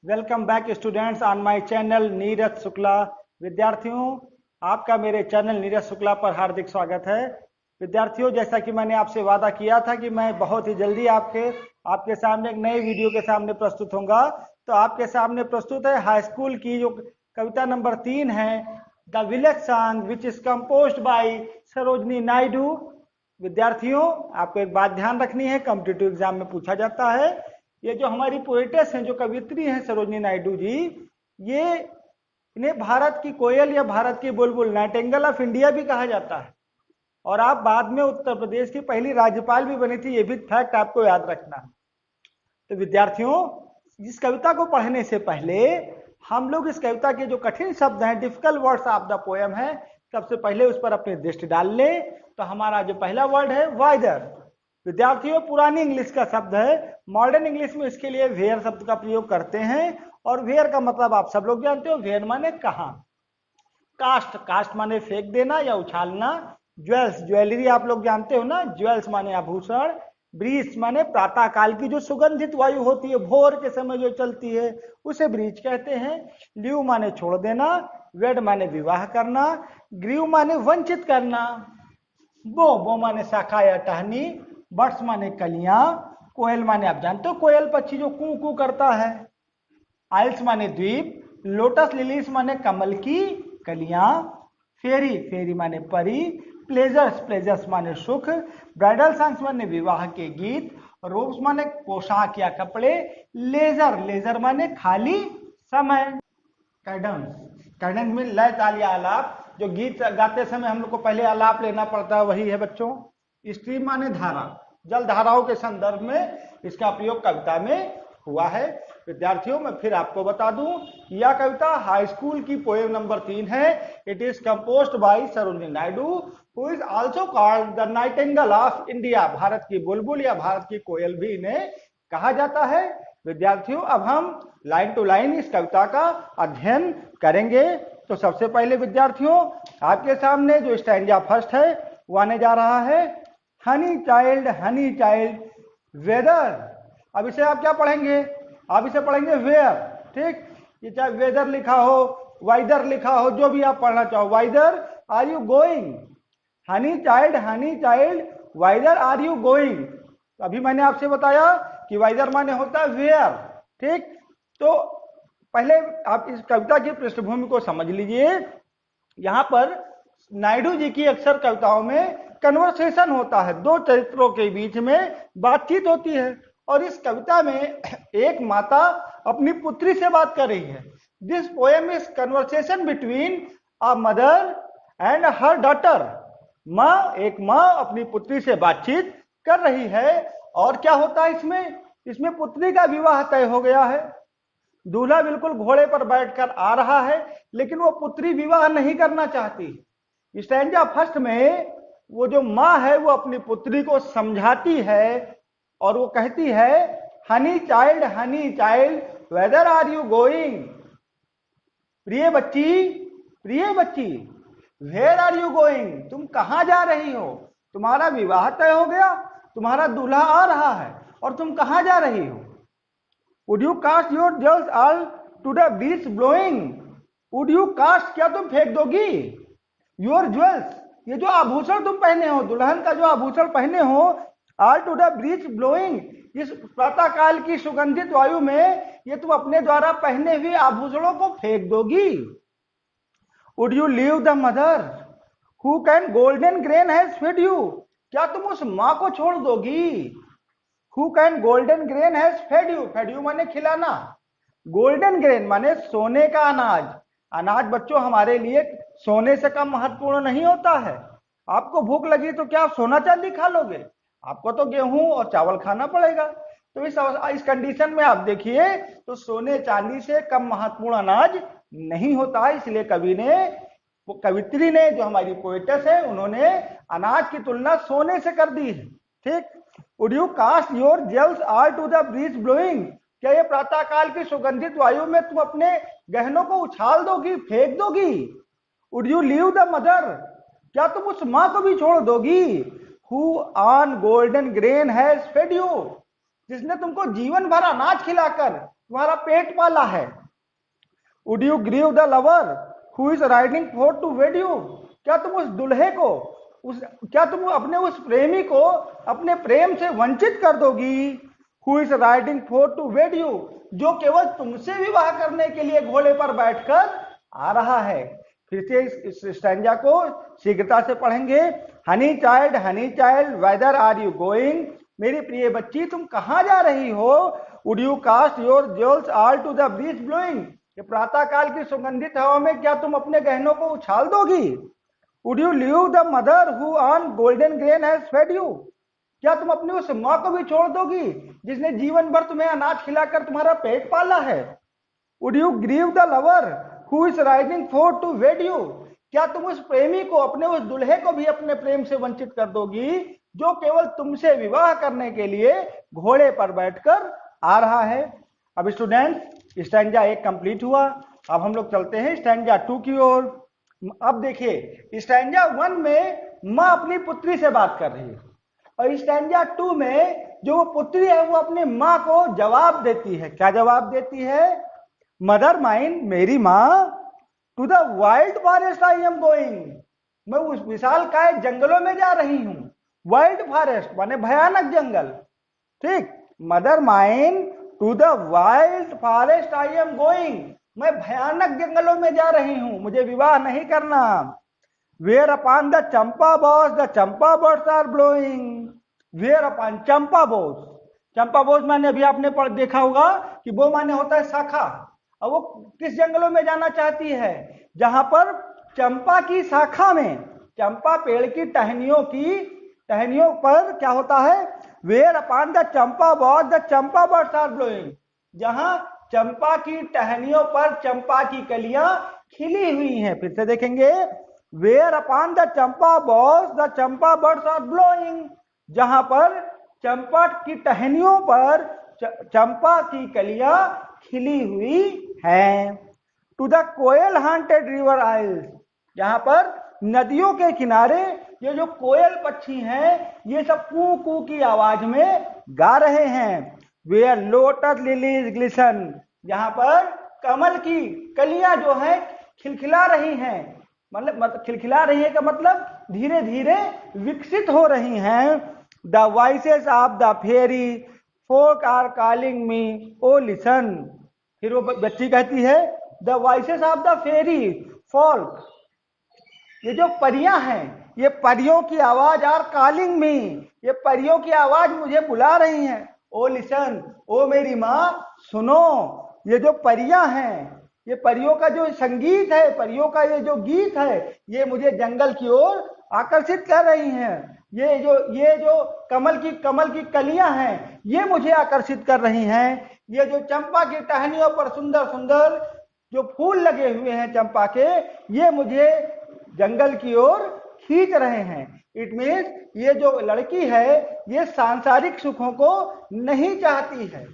Welcome back students on my channel Neeraj Shukla. विद्यार्थियों, आपका मेरे चैनल नीरज शुक्ला पर हार्दिक स्वागत है। विद्यार्थियों, जैसा कि मैंने आपसे वादा किया था कि मैं बहुत ही जल्दी आपके सामने एक नए वीडियो के सामने प्रस्तुत होऊंगा, तो आपके सामने प्रस्तुत है हाई स्कूल की जो कविता नंबर 3 है, the village song which is composed bye Sarojini Naidu. विद्यार्थियों, आपको एक बात ध्यान रखनी है, कॉम्पिटिटिव एग्जाम में पूछा जाता है। ये जो हमारी पोएटेस हैं, जो कवित्री हैं सरोजनी नायडू जी, ये इन्हें भारत की कोयल या भारत की बुलबुल, नाइटिंगेल ऑफ इंडिया भी कहा जाता है। और आप बाद में उत्तर प्रदेश की पहली राज्यपाल भी बनी थी, ये भी फैक्ट आपको याद रखना है। तो विद्यार्थियों, इस कविता को पढ़ने से पहले हम लोग इस कविता के जो कठिन शब्द हैं, difficult words of the poem है, सबसे पहले उस पर अपनी दृष्टि डाल लें। तो हमारा जो पहला वर्ड है वाइदर। विद्यार्थियों, पुरानी इंग्लिश का शब्द है, मॉडर्न इंग्लिश में इसके लिए वेयर शब्द का प्रयोग करते हैं। और वेयर का मतलब आप सब लोग जानते हो, वेयर माने कहां। कास्ट, कास्ट माने फेंक देना या उछालना। ज्वेल्स, ज्वेलरी आप लोग जानते हो ना, ज्वेल्स माने आभूषण। ब्रीज माने प्रातः काल की जो सुगंधित वायु होती है, भोर के समय जो चलती है, उसे ब्रीज कहते हैं। लीव माने छोड़ देना। वेड माने विवाह करना। ग्रीव माने वंचित करना। बो माने शाखा या टहनी। बर्ड्स माने कलियां। कोयल माने आप जानते हो, कोयल पक्षी जो कू कू करता है। आइल्स माने द्वीप। लोटस लिलीज माने कमल की कलियां। फेरी, फेरी माने परी। प्लेजर्स, प्लेजर्स माने सुख। ब्राइडल सॉन्ग्स माने विवाह के गीत। रोब्स माने पोशाक या कपड़े। लेजर, लेजर माने खाली समय। कैडेंस, कैडेंस में लय ताल या आलाप। जो गीत गाते समय हम लोग को पहले आलाप लेना पड़ता है, वही है बच्चों। स्ट्रीम माने धारा, जल धाराओं के संदर्भ में इसका प्रयोग कविता में हुआ है। विद्यार्थियों, मैं फिर आपको बता दूं, यह कविता हाई स्कूल की पोएम नंबर 3 है। It is composed bye Sarojini Naidu, who is also called the Nightingale of India. Bharat की बुलबुल या भारत की कोयल भी इन्हें कहा जाता है। विद्यार्थियों, अब हम लाइन टू लाइन इस कविता का अध्ययन करेंगे। तो सबसे पहले विद्यार्थियों, आपके सामने जो स्टैंजा फर्स्ट है वो आने जा रहा है। Honey child whether. अब इसे आप क्या पढ़ेंगे? आप इसे पढ़ेंगे वेयर। ठीक, ये चाहे वेदर लिखा हो, वाइदर लिखा हो, जो भी आप पढ़ना चाहो। Whether are you going? Honey child whether are you going? अभी मैंने आपसे बताया कि वाइदर माने होता है वेयर। ठीक, तो पहले आप इस कविता की पृष्ठभूमि को समझ लीजिए। यहां पर नायडू जी की अक्सर कविताओं में कन्वर्सेशन होता है, दो चरित्रों के बीच में बातचीत होती है। और इस कविता में एक माता अपनी पुत्री से बात कर रही है। This poem is conversation between a mother and her daughter. एक माँ अपनी पुत्री से बातचीत कर रही है। और क्या होता है इसमें पुत्री का विवाह तय हो गया है। दूल्हा बिल्कुल घोड़े पर बैठकर आ रहा है, लेकिन वो पुत्री विवाह नहीं करना चाहती। स्टैंजा फर्स्ट में वो जो माँ है वो अपनी पुत्री को समझाती है और वो कहती है, honey child whether are you going? प्रिय बच्ची वेयर आर यू गोइंग? तुम कहां जा रही हो? तुम्हारा विवाह तय हो गया, तुम्हारा दूल्हा आ रहा है, और तुम कहां जा रही हो? Would you cast your jewels all to the breeze blowing? Would you cast, क्या तुम फेंक दोगी? Your jewels, ये जो आभूषण तुम पहने हो, दुल्हन का जो आभूषण पहने हो, all to the breeze blowing, इस प्रातः काल की सुगंधित वायु में ये तुम अपने द्वारा पहने हुए आभूषणों को फेंक दोगी? Would you leave the mother who can golden grain has fed you? क्या तुम उस माँ को छोड़ दोगी? Who can golden grain has fed you? fed you माने खिलाना, गोल्डन ग्रेन माने सोने का अनाज। अनाज बच्चों हमारे लिए सोने से कम महत्वपूर्ण नहीं होता है। आपको भूख लगी तो क्या आप सोना चांदी खा लोगे? आपको तो गेहूं और चावल खाना पड़ेगा। तो इस कंडीशन में आप देखिए, तो सोने चांदी से कम महत्वपूर्ण अनाज नहीं होता है। इसलिए कवित्री ने, जो हमारी पोएटेस है, उन्होंने अनाज की तुलना सोने से कर दी है। ठीक, Would you cast your jewels all to the breeze blowing? क्या ये प्रातः काल की सुगंधित वायु में तुम अपने गहनों को उछाल दोगी, फेंक दोगी? Would you leave the mother? क्या तुम उस माँ को भी छोड़ दोगी? Who on golden grain has fed you? जिसने तुमको जीवन भर अनाज खिलाकर तुम्हारा पेट पाला है। Would you grieve the lover who is riding for to wed you, क्या तुम उस दुल्हे को क्या तुम अपने उस प्रेमी को अपने प्रेम से वंचित कर दोगी। Who is riding for to wed you, जो केवल तुमसे विवाह करने के लिए घोड़े पर बैठकर आ रहा है। फिर से इस स्टैंजा को शीघ्रता से पढ़ेंगे। Honey child whether are you going, मेरी प्रिय बच्ची तुम कहां जा रही हो। Would you cast your jewels all to the breeze blowing, ये प्रातः काल की सुगंधित हवा में क्या तुम अपने गहनों को उछाल दोगी। Would you leave the mother who on golden grain has fed you, क्या तुम अपनी उस मां को भी छोड़ दोगी जिसने जीवन भर तुम्हें अनाज खिलाकर तुम्हारा पेट पाला है। Would you grieve the lover who is riding for to wed you, क्या तुम उस प्रेमी को अपने उस दुल्हे को भी अपने प्रेम से वंचित कर दोगी जो केवल तुमसे विवाह करने के लिए घोड़े पर बैठकर आ रहा है। अब स्टूडेंट स्टैंजा 1 कंप्लीट हुआ। अब हम लोग चलते हैं स्टैंजा 2 की ओर। अब देखिए स्टैंजा 1 में माँ अपनी पुत्री से बात कर रही है और स्टैंजा 2 में जो वो पुत्री है वो अपनी माँ को जवाब देती है। क्या जवाब देती है। मदर माइन, मेरी माँ, to the wild forest I am going, मैं उस विशाल काय जंगलों में जा रही हूं। वाइल्ड फॉरेस्ट माने भयानक जंगल, ठीक। Mother mine to the wild forest I am going, मैं भयानक जंगलों में जा रही हूं, मुझे विवाह नहीं करना। Where upon the champa boughs the champa birds are blowing, where upon champa boughs, champa boughs माने अभी आपने देखा होगा कि वो माने होता है शाखा। अब वो किस जंगलों में जाना चाहती है जहां पर चंपा की शाखा में, चंपा पेड़ की टहनियों पर क्या होता है। Where upon the champa boughs the champa birds are blowing, जहां चंपा की टहनियों पर चंपा की कलियां खिली हुई हैं। फिर से देखेंगे। Where upon the champa boughs the champa birds are blowing, जहां पर चंपा की टहनियों पर चंपा की कलियां खिली हुई हैं। To the koel haunted river isles, जहां पर नदियों के किनारे ये जो कोयल पक्षी हैं ये सब कू कू की आवाज में गा रहे हैं। वेयर लोटस लिलीज ग्लिसन, जहां पर कमल की कलियां जो है खिलखिला रही हैं, मतलब खिलखिला रही है का मतलब धीरे धीरे विकसित हो रही हैं। The voices of the fairy folk are calling me O listen, फिर वो बच्ची कहती है the voices of the fairy folk, ये जो परियां हैं ये परियों की आवाज आर कॉलिंग मी, ये परियों की आवाज मुझे बुला रही हैं। ओ लिसन, ओ मेरी माँ सुनो, ये जो परियां हैं ये परियों का जो संगीत है, परियों का ये जो गीत है ये मुझे जंगल की ओर आकर्षित कर रही हैं। ये जो कमल की कलियां हैं ये मुझे आकर्षित कर रही हैं। ये जो चंपा की टहनियों पर सुंदर सुंदर जो फूल लगे हुए हैं चंपा के, ये मुझे जंगल की ओर खींच रहे हैं। इट मीन्स ये जो लड़की है ये सांसारिक सुखों को नहीं चाहती है,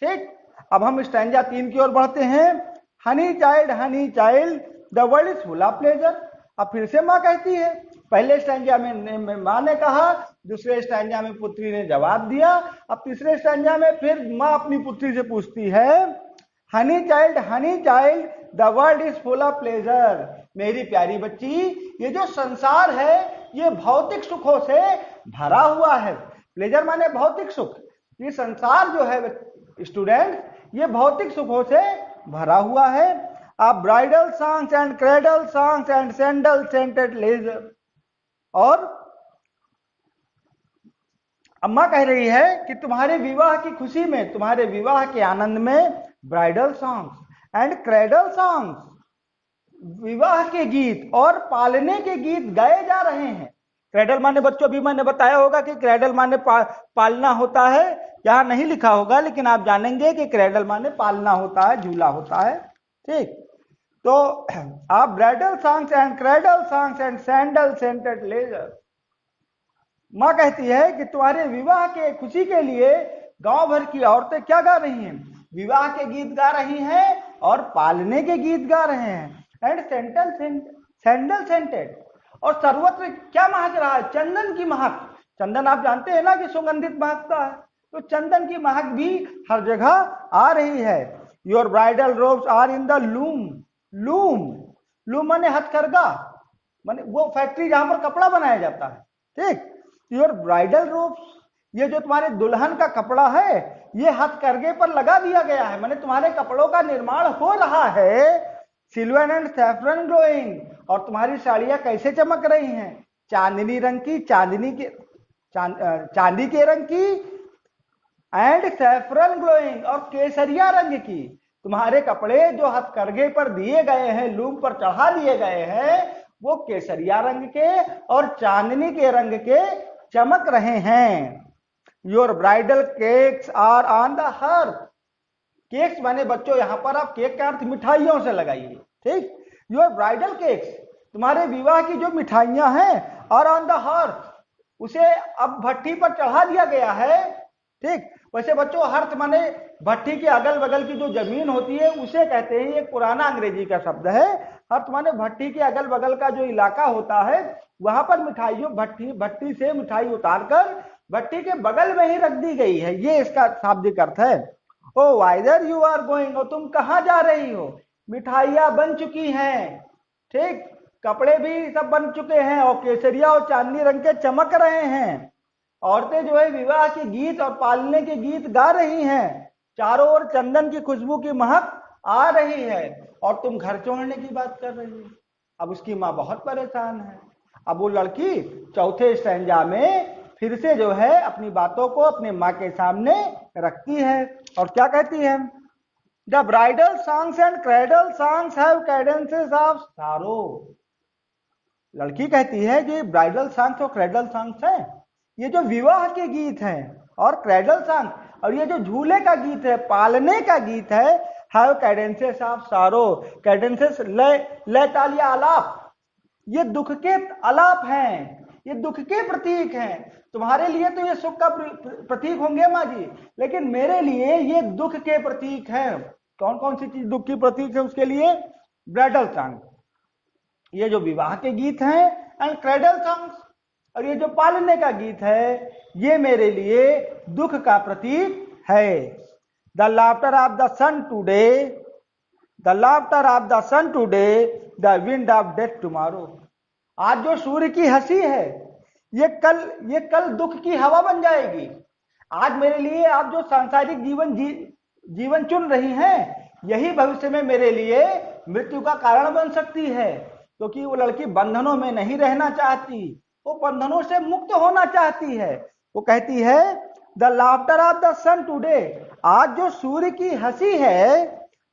ठीक। अब हम स्टैंजा 3 की ओर बढ़ते हैं। Honey child the world is full of pleasure, अब फिर से माँ कहती है। पहले स्टैंजा में माँ ने कहा, दूसरे स्टैंजा में पुत्री ने जवाब दिया, अब तीसरे स्टैंजा में फिर माँ अपनी पुत्री से पूछती है honey child the world is full of pleasure, मेरी प्यारी बच्ची ये जो संसार है ये भौतिक सुखों से भरा हुआ है। प्लेजर माने भौतिक सुख, ये संसार जो है स्टूडेंट ये भौतिक सुखों से भरा हुआ है। आप bridal songs and cradle songs and sandal scented leisure, और अम्मा कह रही है कि तुम्हारे विवाह की खुशी में, तुम्हारे विवाह के आनंद में bridal songs and cradle songs, विवाह के गीत और पालने के गीत गाए जा रहे हैं। क्रेडल माने बच्चों अभी मैंने बताया होगा कि क्रेडल माने पालना होता है, यहां नहीं लिखा होगा लेकिन आप जानेंगे कि क्रेडल माने पालना होता है, झूला होता है, ठीक। तो आप bridal songs and cradle songs and sandal scented leisure, माँ कहती है कि तुम्हारे विवाह के खुशी के लिए गांव भर की औरतें क्या गा रही हैं, विवाह के गीत गा रही हैं और पालने के गीत गा रहे हैं। एंड सैंडल सेंटेड, और सर्वत्र क्या महक रहा है, चंदन की महक। चंदन आप जानते हैं ना कि सुगंधित महकता है, तो चंदन की महक भी हर जगह आ रही है। Your bridal robes are in the loom. Loom, loom माने हथकरघा, माने वो फैक्ट्री जहां पर कपड़ा बनाया जाता है, ठीक। योर ब्राइडल रोब्स, ये जो तुम्हारे दुल्हन का कपड़ा है ये हथकरघे पर लगा दिया गया है, माने तुम्हारे कपड़ों का निर्माण हो रहा है। सिल्वर एंड सैफरन ग्लोइंग, और तुम्हारी साड़ियां कैसे चमक रही हैं, चांदनी रंग की, चांदी के रंग की, एंड सैफरन ग्लोइंग, और केसरिया रंग की। तुम्हारे कपड़े जो हथकरघे पर दिए गए हैं, लूम पर चढ़ा दिए गए हैं, वो केसरिया रंग के और चांदनी के रंग के चमक रहे हैं। Your bridal cakes are on the hearth. Cakes माने बच्चों यहां पर आप केक का अर्थ मिठाइयों से लगाइए, ठीक। योर ब्राइडल केक्स, तुम्हारे विवाह की जो मिठाइयां हैं, और ऑन द हर्थ, उसे अब भट्टी पर चढ़ा दिया गया है, ठीक। वैसे बच्चों हर्थ माने भट्टी के अगल बगल की जो जमीन होती है उसे कहते हैं, ये पुराना अंग्रेजी का शब्द है। हर्थ माने भट्टी के अगल बगल का जो इलाका होता है वहां पर मिठाइयों भट्टी से मिठाई उतारकर भट्टी के बगल में ही रख दी गई है, ये इसका शाब्दिक अर्थ है। ओ वाइदर यू आर गोइंग, और तुम कहां जा रही हो। मिठाइयां बन चुकी हैं, ठीक, कपड़े भी सब बन चुके हैं और केसरिया और चांदनी रंग के चमक रहे हैं। औरतें जो है विवाह के गीत और पालने के गीत गा रही हैं, चारों ओर चंदन की खुशबू की महक आ रही है, और तुम घर छोड़ने की बात कर रही हो। अब उसकी माँ बहुत परेशान है। अब वो लड़की चौथे स्टैंजा में फिर से जो है अपनी बातों को अपने माँ के सामने रखती है, और क्या कहती है, the bridal songs and cradle songs have cadences of sorrow. लड़की कहती है कि ब्राइडल सॉन्ग्स और क्रेडल सॉन्ग्स हैं, ये जो विवाह के गीत हैं, और क्रेडल सॉन्ग, और ये जो झूले का गीत है, पालने का गीत है, हैव कैडेंसेस ऑफ सारो। कैडेंसेस लय तालिया आलाप, ये दुख के आलाप हैं, ये दुख के प्रतीक हैं। तुम्हारे लिए तो ये सुख का प्रतीक होंगे माँ जी, लेकिन मेरे लिए ये दुख के प्रतीक हैं। कौन कौन सी चीज दुख की प्रतीक है उसके लिए, ब्राइडल सॉन्ग, ये जो विवाह के गीत हैं, एंड क्रेडल सॉन्ग्स, और ये जो पालने का गीत है, ये मेरे लिए दुख का प्रतीक है। The laughter of the sun today, the laughter of the sun today, the wind of death tomorrow. आज जो सूर्य की हंसी है ये कल दुख की हवा बन जाएगी। आज मेरे लिए आप जो सांसारिक जीवन चुन रही हैं, यही भविष्य में मेरे लिए मृत्यु का कारण बन सकती है, क्योंकि वो लड़की बंधनों में नहीं रहना चाहती, वो बंधनों से मुक्त होना चाहती है। वो कहती है the laughter of the sun today, आज जो सूर्य की हंसी है,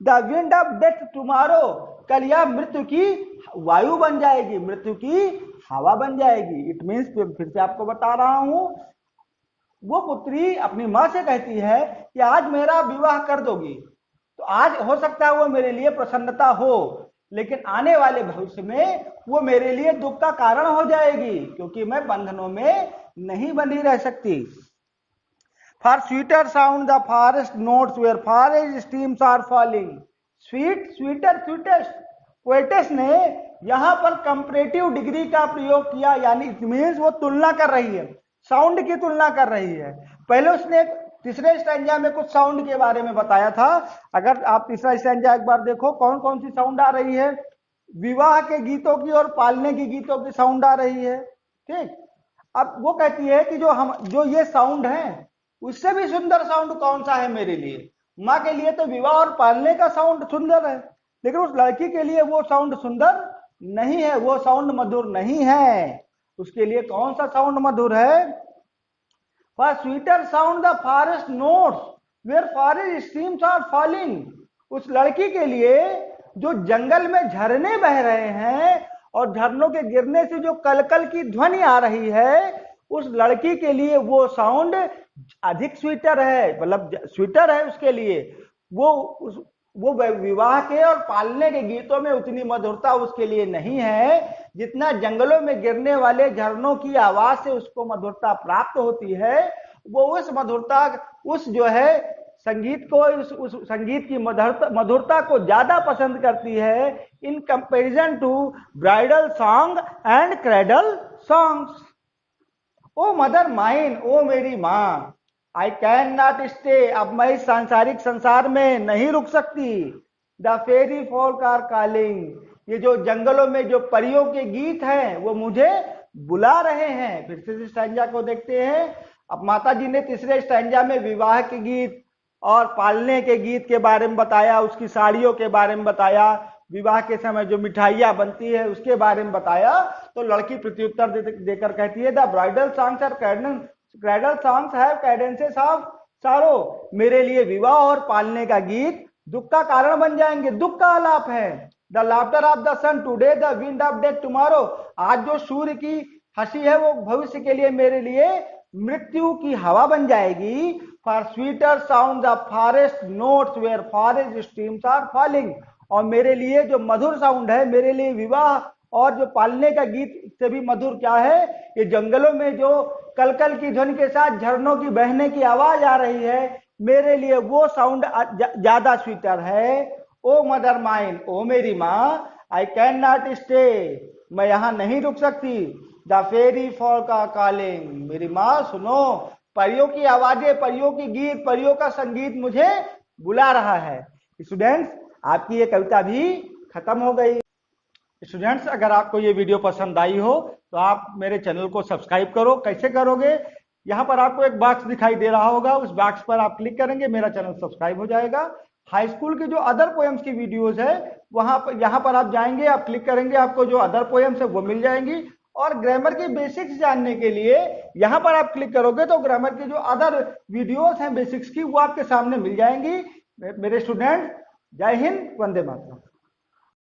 the wind of death tomorrow, कल यह मृत्यु की वायु बन जाएगी, मृत्यु की हवा बन जाएगी। इट मीन्स, फिर से आपको बता रहा हूं, वो पुत्री अपनी माँ से कहती है कि आज मेरा विवाह कर दोगी तो आज हो सकता है वो मेरे लिए प्रसन्नता हो, लेकिन आने वाले भविष्य में वो मेरे लिए दुख का कारण हो जाएगी, क्योंकि मैं बंधनों में नहीं बंधी रह सकती। For sweeter sound the forest notes where forest streams are falling. Sweet, sweeter, sweetest, poetess ने यहां पर कंपैरेटिव डिग्री का प्रयोग किया, यानी इट मींस वो तुलना कर रही है, साउंड की तुलना कर रही है। पहले उसने तीसरे स्टैंजा में कुछ साउंड के बारे में बताया था। अगर आप तीसरा स्टैंजा एक बार देखो, कौन कौन सी साउंड आ रही है, विवाह के गीतों की और पालने की गीतों की साउंड आ रही है, ठीक। अब वो कहती है कि जो ये साउंड है उससे भी सुंदर साउंड कौन सा है मेरे लिए। माँ के लिए तो विवाह और पालने का साउंड सुंदर है, लेकिन उस लड़की के लिए वो साउंड सुंदर नहीं है, वो साउंड मधुर नहीं है। उसके लिए कौन सा साउंड मधुर है? For sweeter sound the forest notes where forest streams are falling। उस लड़की के लिए जो जंगल में झरने बह रहे हैं और झरनों के गिरने से जो कलकल की ध्वनि आ रही है, उस लड़की के लिए वो साउंड अधिक स्वीटर है, मतलब स्वीटर है उसके लिए। वो विवाह के और पालने के गीतों में उतनी मधुरता उसके लिए नहीं है जितना जंगलों में गिरने वाले झरनों की आवाज से उसको मधुरता प्राप्त होती है। वो उस मधुरता, उस जो है संगीत को, उस संगीत की मधुरता को ज्यादा पसंद करती है in comparison to bridal song and cradle songs. O mother mine, ओ मेरी माँ, आई कैन नॉट स्टे, अब मैं इस सांसारिक संसार में नहीं रुक सकती। The fairy folk are calling, ये जो जंगलों में जो परियों के गीत हैं वो मुझे बुला रहे हैं। फिर से स्टैंजा को देखते हैं। अब माता जी ने तीसरे स्टैंजा में विवाह के गीत और पालने के गीत के बारे में बताया, उसकी साड़ियों के बारे में बताया, विवाह के समय जो मिठाइयां बनती है उसके बारे में बताया। तो लड़की प्रत्युत्तर देकर कहती है, the bridal songs are cradle songs have cadences of sorrow, मेरे लिए विवाह और पालने का गीत दुख का कारण बन जाएंगे, दुख का आलाप है। The laughter of the sun today, the wind of death tomorrow, आज जो सूर्य की हंसी है वो भविष्य के लिए मेरे लिए मृत्यु की हवा बन जाएगी। For sweeter sound of forest notes where forest streams are falling, और मेरे लिए जो मधुर साउंड है, मेरे लिए विवाह और जो पालने का गीत से भी मधुर क्या है, ये जंगलों में जो कलकल की ध्वनि के साथ झरनों की बहने की आवाज आ रही है, मेरे लिए वो साउंड ज्यादा स्वीटर है। ओ मदर माइन, ओ मेरी माँ, आई कैन नॉट स्टे, मैं यहाँ नहीं रुक सकती। The fairy folk are calling, मेरी माँ सुनो, परियों की आवाजें, परियों की गीत, परियों का संगीत मुझे बुला रहा है। स्टूडेंट्स, आपकी ये कविता भी खत्म हो गई। स्टूडेंट्स, अगर आपको ये वीडियो पसंद आई हो तो आप मेरे चैनल को सब्सक्राइब करो। कैसे करोगे? यहाँ पर आपको एक बॉक्स दिखाई दे रहा होगा, उस बॉक्स पर आप क्लिक करेंगे, मेरा चैनल सब्सक्राइब हो जाएगा। हाई स्कूल की जो अदर पोएम्स की वीडियोस है वहां पर, यहाँ पर आप जाएंगे, आप क्लिक करेंगे, आपको जो अदर पोएम्स है वो मिल जाएंगी। और ग्रामर की बेसिक्स जानने के लिए यहाँ पर आप क्लिक करोगे तो ग्रामर की जो अदर वीडियोस हैं बेसिक्स की, वो आपके सामने मिल जाएंगी। मेरे स्टूडेंट, जय हिंद, वंदे मातरम।